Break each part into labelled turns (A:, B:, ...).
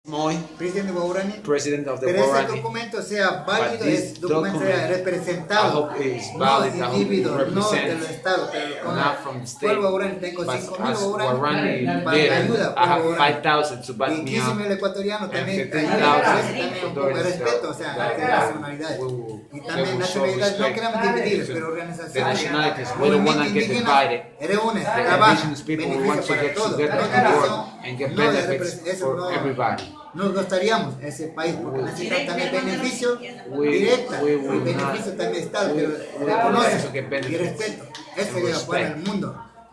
A: Moi,
B: presidente de Waorani,
A: president of the
B: pero ese
A: Waorani.
B: documento sea válido,
A: But this
B: es documento sea
A: document, I
B: representado,
A: hope it is
B: no
A: valid,
B: de
A: I hope it
B: individuos, no del
A: represents,
B: Estado, pero con
A: not from the
B: el
A: state.
B: pueblo Waorani tengo
A: But
B: 5.000
A: as
B: Waorani
A: Waorani
B: para
A: did,
B: ayuda,
A: I have
B: pueblo Waorani.
A: 5,000 to back
B: Y
A: me
B: quísimo
A: up.
B: el ecuatoriano
A: And
B: también,
A: 15,000
B: también un poco de respeto, o sea, entre nacionalidades. Y también nacionalidades, no queremos dividir, pero
A: The
B: organizaciones,
A: nationalities, we don't want to get divided.
B: reúne,
A: The
B: trabaja,
A: indigenous people, we want to
B: beneficia para
A: get
B: todos,
A: together
B: no
A: and work
B: división,
A: and get
B: no de
A: benefits
B: eso
A: for
B: no.
A: everybody.
B: Nos gustaríamos ese país porque necesita también beneficio
A: We
B: directo y
A: will
B: beneficio
A: not-
B: también Estado,
A: we
B: pero
A: will
B: reconoce
A: also get
B: y
A: benefits
B: respeto. Eso
A: and
B: lleva para el
A: respect
B: mundo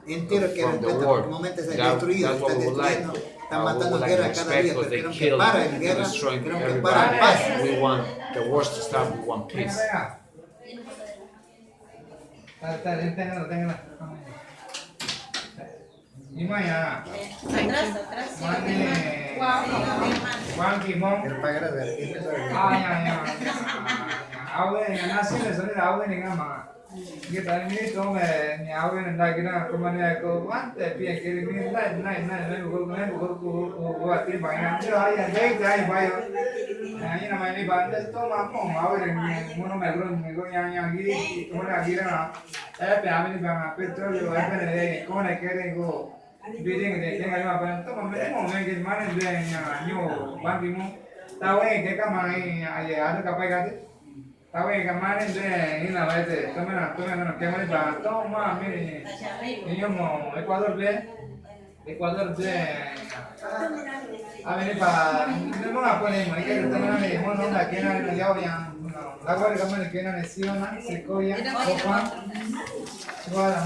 B: entero que
A: from the
B: respeta.
A: world.
B: Por momentos es
A: That-
B: destruido,
A: that's what
B: está
A: we would like.
B: destruyendo, están
A: We
B: matando
A: would like
B: guerra
A: to
B: cada
A: respect
B: día,
A: because
B: pero
A: they
B: queremos que
A: kill
B: pare
A: and
B: guerra,
A: destroying
B: queremos que pare
A: everybody.
B: paz.
A: We want the wars to stop. We want peace.
B: Pero pagar a ver,
C: Tahu kemarin deh ini lah itu teman kemarin bantau mah ini mau Ecuador deh ini pak memang apa nih mereka teman nih mau nggak kena jauh yang lagu kemarin kena nasiona sekolah sofa suara